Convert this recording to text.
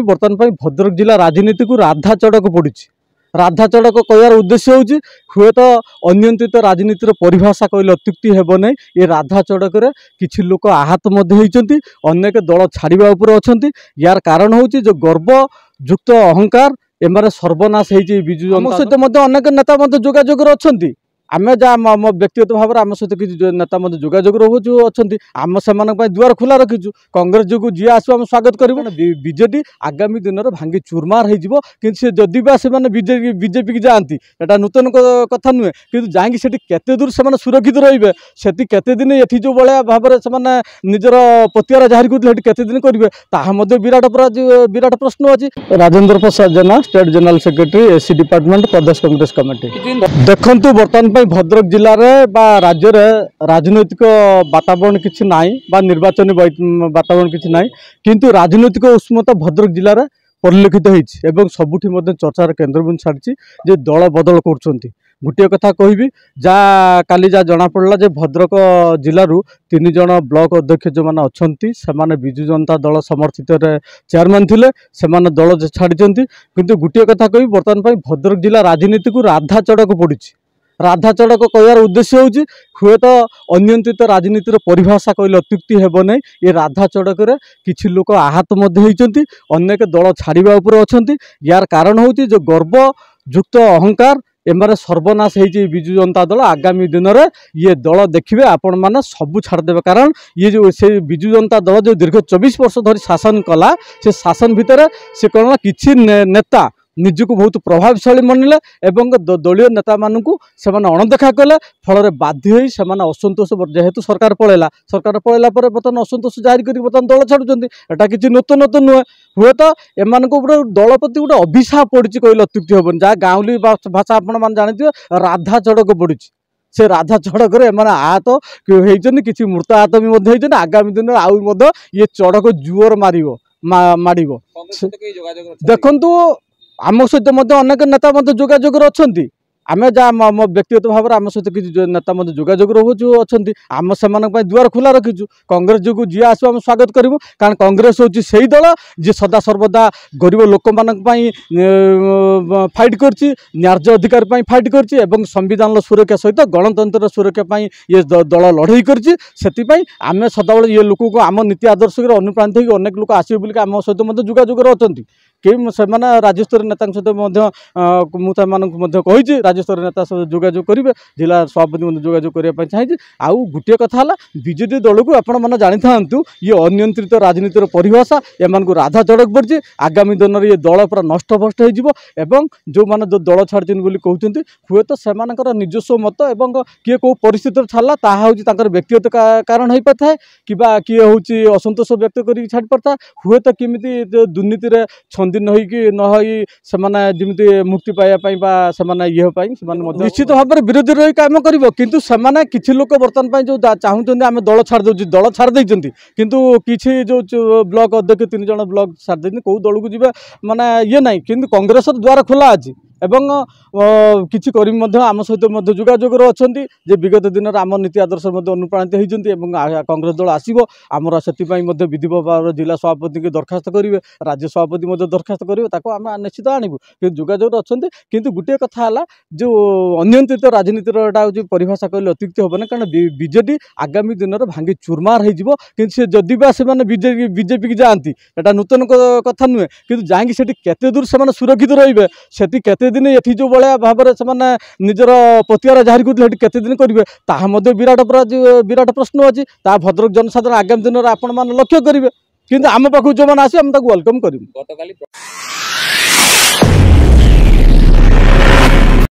बर्तमान भद्रक जिला राजनीति को राधा चढ़क पड़ी। राधा चढ़क कहर उद्देश्य हूँ हुए तो अनियंत्रित राजनीतिर परिभाषा कहले अत्युक्ति हेब नहीं। ये राधा चढ़क किछि लोक आहत होती, अनेक दल छाड़ा उपर अच्छा। यार कारण हूँ जो गर्व युक्त अहंकार एम सर्वनाश हो विजु जनता सहित अनेक नेता जोगाजोग अच्छा। आम जहाँ मो व्यक्तिगत भाव में आम सहित किसी नेता जोगाजोग रोचु अच्छा। आम से दुआर खोला रखीचु। कांग्रेस जो जी आसो आम स्वागत करूँ। बीजेडी आगामी दिन में भांगी चूरमार हो जदि बा से बीजेपी की जाती एटा नूतन कथा नुहे कि जहाँकि केते दूर से सुरक्षित रे से दिन ये जो भाया भाव में निजर पतियार जाहिर करते दिन करेंगे विराट प्रश्न अच्छी। Rajendra Prasad Jena state general secretary AC department Pradesh Congress committee. देखु बर्तमान भद्रक जिले में राज्य में राजनैतिक वातावरण किसी ना निर्वाचन वातावरण किसी ना किंतु राजनैतिक उष्मता भद्रक जिले में परिलक्षित होती सबुठी चर्चार केन्द्रबिंदु छाड़ी जे दल बदल कर गोटे कथा कहबी जहाँ काली जहाँ जना पड़ा जे भद्रक जिलूर 3 जन ब्लॉक अध्यक्ष जो मैंने अच्छा से विजु जनता दल समर्थित चेयरमैन थे से दल छाड़ी किंतु गोटे कथा कहबी बर्तमान भद्रक जिला राजनीति को राधा चढ़क पड़ी। राधा चढ़क कहर उद्देश्य हूँ हुए तो अनियंत्रित राजनीतिर परिभाषा कहले अत्युक्ति हेब नहीं। ये राधा चढ़क किछि लोक आहत होती, अनेक दल छाड़ा उपर अच्छा। यार कारण हूँ जो गर्व युक्त अहंकार एम सर्वनाश हो विजु जनता दल आगामी दिन में ये दल देखिए आपण मैंने सबू छाड़देवे। कारण ये जो से विजु जनता दल जो दीर्घ 24 वर्ष धरी शासन कला से शासन भितर से कौन किछि नेता निजक बहुत प्रभावशाली मनले एवं दलीय नेता मानू से अणदेखा कले फल बाध्य से असंतोष जेहेतु सरकार पलैला बर्तमान असंतोष जाहिर कर बर्तमान दल छाड़ुंट। एटा किसी नूतन नुहे हुए तो एम दल प्रति गोटे अभिशाप पड़ी कहले अत्युक्ति हेबन। जहाँ गाँवली भाषा आपण जानते राधा चढ़क पड़ी। से राधा चढ़क आहत होती किसी मृत आहत भी आगामी दिन में आउ ये चढ़क जुआर मार देखु आम सहित अनेक नेता जोगाजोग अच्छा। आम जहाँ मो व्यक्तिगत भाव में आम सहित किसी नेता जोगाजोग रोचु अच्छा। आम से दुआर खोला रखीचु। कांग्रेस जो जी आसो आम स्वागत करूँ। कारण कांग्रेस हूँ से ही दल जी सदा सर्वदा गरीब लोक फाइट कर न्याय अधिकार फाइट कर संविधान सुरक्षा सहित गणतंत्र सुरक्षा ये दल लड़ई कर आम सदाबले ये लोक को आम नीति आदर्श अनुप्राणित हो अनेक लोक आसवे बोलिक आम सहित जोगाजोग अच्छा। कई से राज्यस्तरीय नेता सहित मुझे कही राज्यस्तरीय नेता जोगाजोग करेंगे जिला सभापति जोगाजोग करने चाहिए। आउ गोटे कथा बीजेडी दल को आपण जानी था ये अनियंत्रित राजनीतिर परिभाषा एम राधा चढ़क पड़ी। आगामी दिन में ये दल पूरा नष्टभ्रष्ट हो जो मैंने जो दल छाड़ी कहते हुए तो से निजस्व मत और किए कौ परिस्थिति छाड़ा ताहा हूँ व्यक्तिगत कारण हो पाता है कि किए हूँ असंतोष व्यक्त कर छाड़ पाता हुए तो किमिति दुर्नीति छंदी नई से मुक्ति पाइबा ये निश्चित भाव में विरोधी रही कम कर किंतु से किसी लोक बर्तमान जो चाहते आम दल छाड़ दल छाड़ किंतु किसी जो ब्लॉक अध्यक्ष 3 जन ब्लॉक छाड़ कौ दल को जी माने ये ना कि कांग्रेस द्वार खोला अच्छी एवं किसी कर्मी आम सहित जोगाजोग अच्छा। विगत दिन में आम नीति आदर्श अनुप्राणित होती कांग्रेस दल आसो आमर से विधि भाव जिला सभापति की दरखास्त करेंगे राज्य सभापति दरखास्त करेंगे आम निश्चित आणबू कि जोगाजोग अच्छा। किंतु गोटे कथा है जो अनियंत्रित राजनीतिर हूँ परिभाषा कहले अत्युक्ति हेब ना। कारण बीजेडी आगामी दिन में भांगी चूरमार हो जदि बा से बीजेपी की जाती एटा नूतन कथा नुहे कि जहाँकि केते दूर से सुरक्षित रे से दिन ये जो भाया भाव में निजर पतियार जाहिर करते दिन करेंगे विराट प्रश्न अच्छी। भद्रक जनसाधारण आगामी दिन में आपण मैंने लक्ष्य करेंगे किंतु आम पाखु जो मैंने आस वेलकम करूँ।